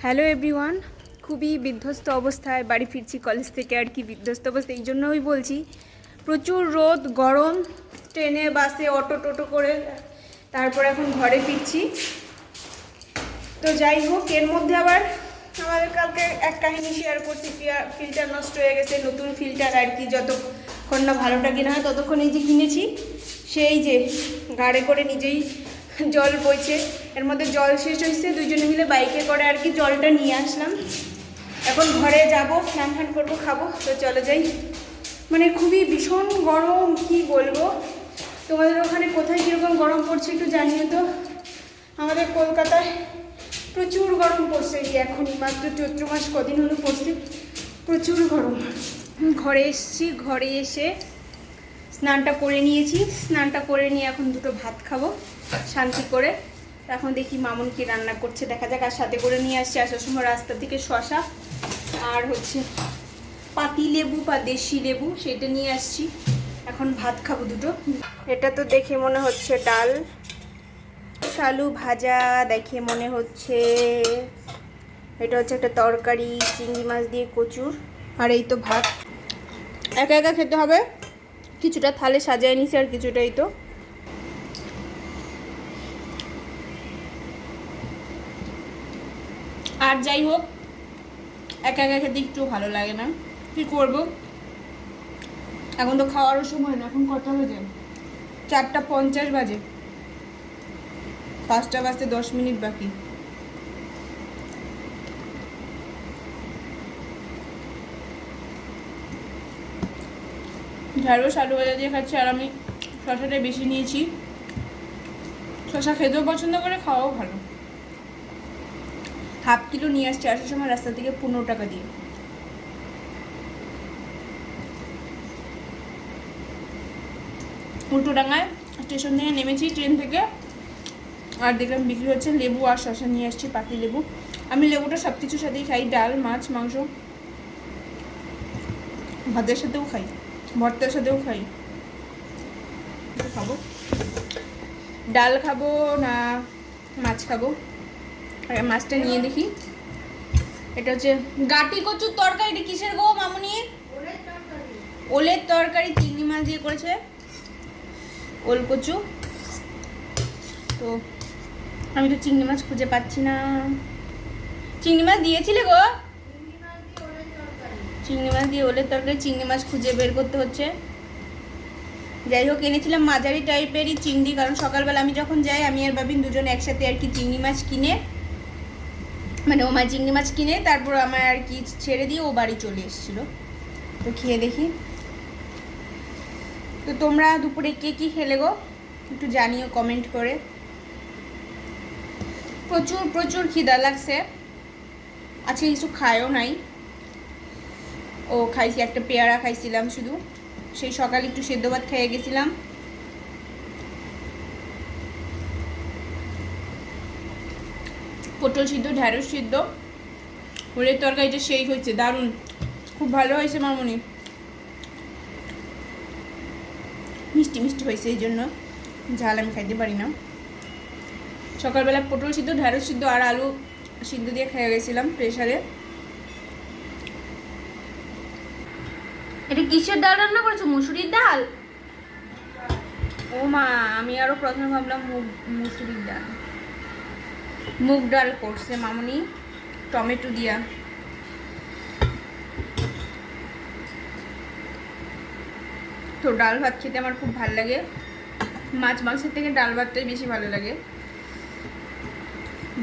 Hello everyone, খুবই বিধ্বস্ত অবস্থায় বাড়ি ফিরছি কলেজ থেকে। আর কি বিধ্বস্ত অবস্থা এই জন্যই বলছি, প্রচুর রোদ গরম, ট্রেনে বাসে অটো টোটো করে তারপর এখন ঘরে ফিরছি। তো যাই হোক, এর মধ্যে আবার আমাদের কালকে এক কাহিনী শেয়ার করছি। ফিল্টার নষ্ট হয়ে গেছে, নতুন ফিল্টার আর কি, যতক্ষণ না ভালোটা কিনা হয় ততক্ষণ এই যে কিনেছি, সেই যে গাড়ি করে নিজেই জল বইছে। এর মধ্যে জল শেষ হয়েছে, দুইজনে মিলে বাইকে করে আর কি জলটা নিয়ে আসলাম। এখন ঘরে যাব, স্নান টান করবো, খাবো। তো চলে যাই। মানে খুবই ভীষণ গরম, কি বলবো। তোমাদের ওখানে কোথায় কীরকম গরম পড়ছে একটু জানিও তো। আমাদের কলকাতায় প্রচুর গরম পড়ছে, এই এখনই মাত্র চৈত্র মাস কদিন হলো পড়ছে, প্রচুর গরম। ঘরে এসেছি, ঘরে এসে স্নানটা করে নিয়েছি। স্নানটা করে নিয়ে এখন দুটো ভাত খাবো শান্তি করে। এখন দেখি মামুন কি রান্না করছে, দেখা যাক। আর সাথে করে নিয়ে আসছি আসার সময় রাস্তা থেকে শশা আর হচ্ছে পাতি লেবু বা দেশি লেবু, সেটা নিয়ে আসছি। এখন ভাত খাবো দুটো। এটা তো দেখে মনে হচ্ছে ডাল, আলু ভাজা দেখে মনে হচ্ছে। এটা হচ্ছে একটা তরকারি, চিংড়ি মাছ দিয়ে কচুর। আর এই তো ভাত, একা একা খেতে হবে। কিছুটা থালে সাজায় নিছি আর কিছুটাই তো। আর যাই হোক, একা একা খেতে একটু ভালো লাগে না, কি করব। এখন তো খাওয়ারও সময় না, এখন কটা বাজে? 4:50 বাজে, 5টা বাজতে 10 মিনিট বাকি। ঢ্যাঁড়স আলু ভাজা দিয়ে খাচ্ছি। আর আমি শশাটাই বেশি নিয়েছি, শশা খেতেও পছন্দ করে, খাওয়াও ভালো। ½ কিলো নিয়ে আসছি আসার সময় রাস্তা থেকে 15 টাকা দিয়ে। উল্টোডাঙ্গায় স্টেশন থেকে নেমেছি, ট্রেন থেকে, আর দেখলাম বিক্রি হচ্ছে লেবু আর শশা নিয়ে আসছি, পাতি লেবু। আমি লেবুটা সব কিছুর সাথেই খাই, ডাল, মাছ, মাংস, ভাতের সাথেও খাই, ভর্তার সাথেও খাই। খাবো, ডাল খাবো না মাছ খাবো। আর মাছটা নিয়ে দেখি, এটা হচ্ছে গাটি কচুর তরকারি। এটা কিসের গো মামুনি? ওলের তরকারি, চিংড়ি মাছ দিয়ে করেছে, ওল কচু। তো আমি তো চিংড়ি মাছ খুঁজে পাচ্ছি না। চিংড়ি মাছ দিয়েছিলে গো? চিংড়ি মাছ দিয়ে ওলের তরকারি, চিংড়ি মাছ খুঁজে বের করতে হচ্ছে। যাই হোক, এনেছিলাম মাঝারি টাইপেরই চিংড়ি, কারণ সকালবেলা আমি যখন যাই, আমি আর বাবিন দুজন একসাথে আর কি চিংড়ি মাছ কিনে, মানে ও মা চিংড়ি মাছ কিনে তারপর আমার আর কি ছেড়ে দিয়ে ও বাড়ি চলে এসেছিলো। তো খেয়ে দেখি। তো তোমরা দুপুরে কে কী খেলে গো একটু জানিও কমেন্ট করে। প্রচুর প্রচুর খিদা লাগছে, আজকে কিছু খায়ও নাই। ও খাইছি একটা পেয়ারা খাইছিলাম শুধু, সেই সকালে একটু সেদ্ধ ভাত খেয়ে গেছিলাম। পটল সিদ্ধ, ঢ্যাঁড়স সিদ্ধ, ওলের তরকারিটা সেই হয়েছে, দারুণ, খুব ভালো হয়েছে মামুনি। মিষ্টি মিষ্টি হয়েছে, এই জন্য ঝাল আমি খাইতে পারি না। সকালবেলা পটল সিদ্ধ, ঢ্যাঁড়স সিদ্ধ আর আলু সিদ্ধ দিয়ে খেয়ে গেছিলাম প্রেসারে। এটা কিসের ডাল রান্না করেছো? মুসুরির ডাল? ও মা, আমি আরো প্রথমে ভাবলাম মুসুরির ডাল। মুগ ডাল করছে মামুনি, টমেটো দিয়া। তো ডাল ভাত খেতে আমার খুব ভালো লাগে, মাছ মাংসের থেকে ডাল ভাতটাই বেশি ভালো লাগে।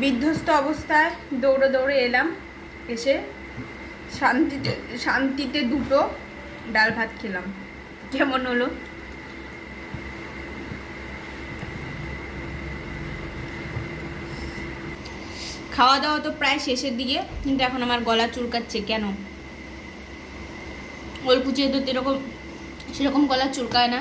বিধ্বস্ত অবস্থায় দৌড়ে দৌড়ে এলাম, এসে শান্তিতে শান্তিতে দুটো ডাল ভাত খেলাম। কেমন হলো? খাওয়া দাওয়া তো প্রায় শেষের দিকে, কিন্তু এখন আমার গলা চুলকাচ্ছে কেন? ওল পুচিয়ে তো সেরকম গলা চুলকায় না,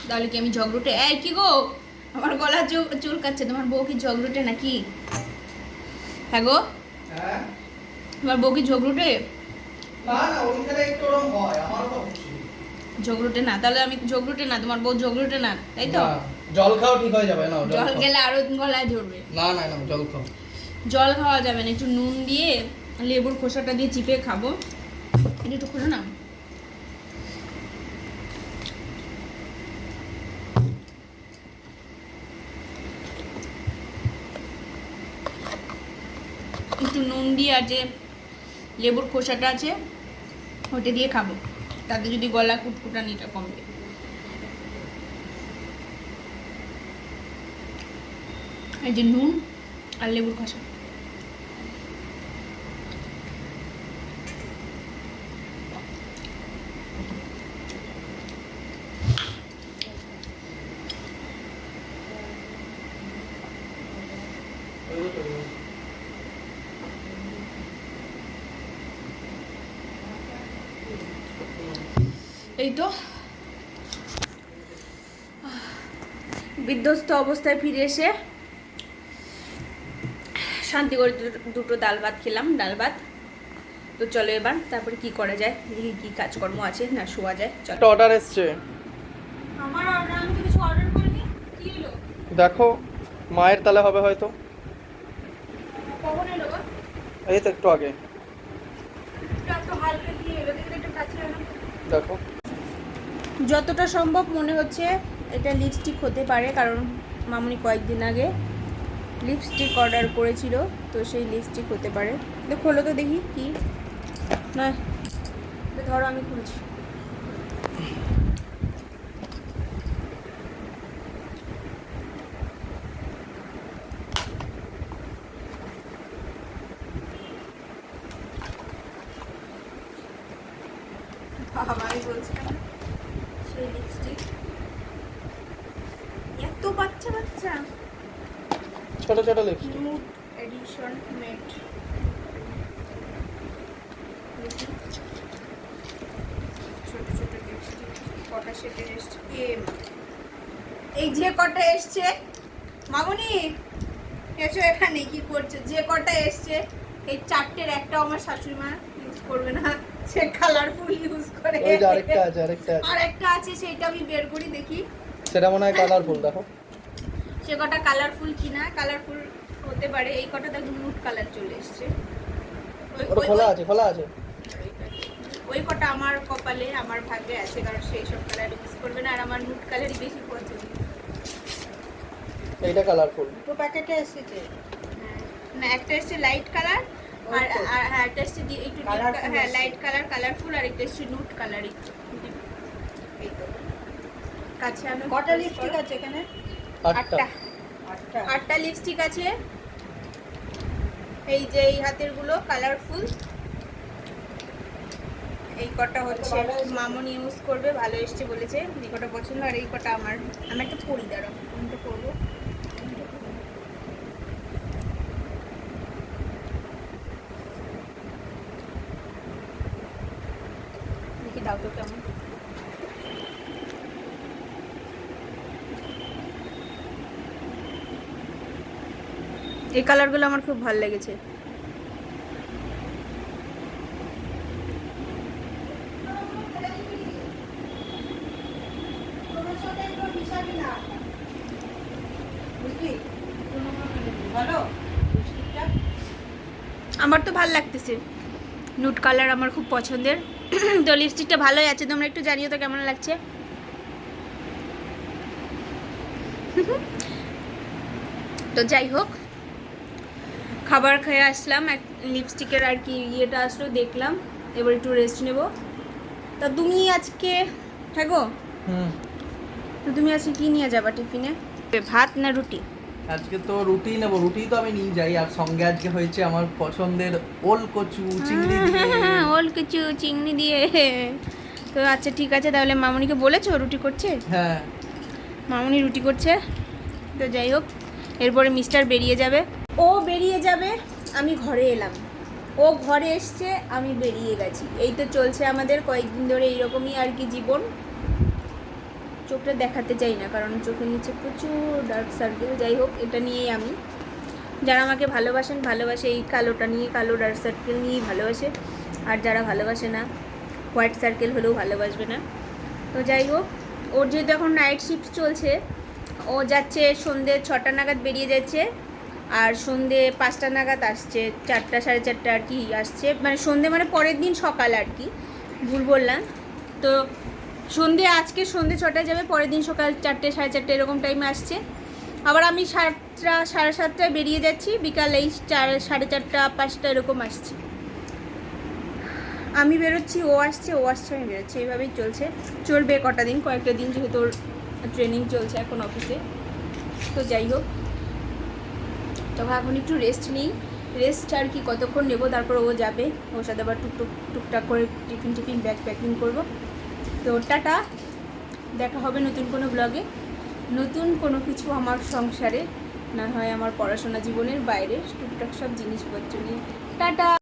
তাহলে কি আমি ঝগড়ুটে? এই কি গো, আমার গলা চুলকাচ্ছে, তোমার বউ কি ঝগড়ুটে নাকি? হ্যাঁ গো, তোমার বউ কি ঝগড়ুটে? ঝগড়ুটে না? তাহলে আমি ঝগড়ুটে না, তোমার বউ ঝগড়ুটে না, তাই তো? জল খাও ঠিক হয়ে যাবে। না জল খেলে আরো গলায় ধরবে। না না না, জল খাও। জল খাওয়া যাবে না, একটু নুন দিয়ে লেবুর খোসাটা দিয়ে চিপে খাবো। এটা একটু খোলো না। একটু নুন দিয়ে আর যে লেবুর খোসাটা আছে ওটা দিয়ে খাবো, তাতে যদি গলা কুটকুটানিটা কমবে। এই যে নুন আর লেবুর খোসা। এই তো বিধ্বস্ত অবস্থায় ফিরে এসে শান্তি করে দুটো ডাল ভাত খেলাম, ডাল ভাত। তো চলো এবার তারপরে কি করা যায়, দেখি কি কাজকর্ম আছে না শোয়া যায়। চলো। অর্ডার এসছে। আমার অর্ডার, আমি তো কিছু অর্ডার করিনি। কি হলো? দেখো মায়ের তালে হবে হয়তো। কখন এলো গো? এই তো একটু আগে। একটু হালকা দিয়ে এলো, দেখি একটু কাছে আনো। দেখো যতটা সম্ভব মনে হচ্ছে এটা লিপস্টিক হতে পারে, কারণ মামুনি কয়েকদিন আগে লিপস্টিক অর্ডার করেছিল, তো সেই লিপস্টিক হতে পারে। খোলো তো দেখি কি না, ধরো আমি খুলছি। আমি বলছিলাম সেই লিপস্টিক, এত বাচ্চা বাচ্চা ছোট ছোট লিপস্টিক। নিউড এডিশন মেট। ছোট ছোট লিপস্টিক কটা সেটের এসছে? এই যে কটা এসছে, মামুনি এসো এখানে, কি করছে? যে কটা এসছে এই চারটের একটা আমার শাশুড়ি মা ইউজ করবে না, সে কালারফুল ইউজ করে। ওই যে আরেকটা আছে, আরেকটা আছে, সেটা আমি বের করি দেখি। সেটা মনে হয় কালারফুল। দেখো সে কটা কালারফুল কিনা, কালারফুল হতে পারে। এই কটা দেখো নুড কালার চলে এসছে। ওটা খোলা আছে, খোলা আছে। ওই কটা আমার কপালে, আমার ভাগ্যে আছে, কারণ সেই সব কালার ইউজ করবে না, আর আমার নুড কালারই বেশি পছন্দ। এইটা কালারফুল। দুটো প্যাকেটে এসেছে। না, একটা এসছে লাইট কালার, আর হ্যাঁ একটা এসছে একটু হ্যাঁ লাইট কালার কালারফুল, আর একটা এসছে নুড কালার একটু। এই তো কাছে আনো। কটা লিপস্টিক আছে এখানে? 8টা। আটটা লিপস্টিক আছে। এই যে এই হাতের গুলো কালারফুল, এই কটা হচ্ছে মামনি ইউজ করবে, ভালো এসছে বলেছে, এই কটা পছন্দ। আর এই কটা আমার, আমি একটা পরি, দাঁড়াও কোনটা করবো। দেখি দাও তো কেমন। এই কালারগুলো আমার খুব ভালো লেগেছে। আমার তো ভালো লাগতেছে, নুড কালার আমার খুব পছন্দের। তো লিপস্টিকটা ভালোই আছে, তোমরা একটু জানিও তো কেমন লাগছে। তো যাই হোক, খাবার খেয়ে আসলাম, এক লিপস্টিকের আর কি ইয়েটা আসলো দেখলাম, এবার একটু রেস্ট নেব। তা তুমি আজকে থাকো, তো তুমি আজকে কি নিয়ে যাবা টিফিনে? ভাত না রুটি? আজকে তো রুটি নেবো, রুটি তো আমি নিয়ে যাই, আর সঙ্গে আজকে হয়েছে আমার পছন্দের ওল কচু চিংড়ি দিয়ে। ওল কচু চিংড়ি দিয়ে। তো আচ্ছা ঠিক আছে, তাহলে মামুনিকে বলেছো রুটি করছে? হ্যাঁ মামুনি রুটি করছে। তো যাই হোক, এরপরে মিস্টার বেরিয়ে যাবে, ও বেরিয়ে যাবে, আমি ঘরে এলাম, ও ঘরে এসছে, আমি বেরিয়ে গেছি। এই তো চলছে আমাদের কয়েকদিন ধরে এইরকমই আর কি জীবন। চোখটা দেখাতে চাই না, কারণ চোখের নিচে প্রচুর ডার্ক সার্কেল। যাই হোক, এটা নিয়েই আমি, যারা আমাকে ভালোবাসেন ভালোবাসে এই কালোটা নিয়ে, কালো ডার্ক সার্কেল নিয়েই ভালোবাসে। আর যারা ভালোবাসে না, হোয়াইট সার্কেল হলেও ভালোবাসবে না। তো যাই হোক, ওর যেহেতু এখন নাইট শিফট চলছে, ও যাচ্ছে সন্ধ্যে 6টা নাগাদ বেরিয়ে যাচ্ছে, আর সন্ধে 5টা নাগাদ আসছে, 4টা 4:30 আর কি আসছে, মানে সন্ধে মানে পরের দিন সকাল আর কি, ভুল বললাম। তো আজকে সন্ধে 6টায় যাবে, পরের দিন সকাল 4টে 4:30 এরকম টাইমে আসছে। আবার আমি 7টা 7:30টায় বেরিয়ে যাচ্ছি, বিকাল এই 4:30 5টা এরকম আসছি। আমি বেরোচ্ছি, ও আসছে আমি বেরোচ্ছি, এইভাবেই চলবে কটা দিন, কয়েকটা দিন, যেহেতু ওর ট্রেনিং চলছে এখন অফিসে। তো যাই হোক, তখন এখন একটু রেস্ট আর কি কতক্ষণ নেবো, তারপর ও যাবে, ওর সাথে আবার টুকটাক করে টিফিন ব্যাগ প্যাকিং করবো। তো টাটা, দেখা হবে নতুন কোনো ব্লগে, নতুন কোনো কিছু আমার সংসারে, না হয় আমার পড়াশোনা জীবনের বাইরে টুকটাক সব জিনিসপত্র নিয়ে। টাটা।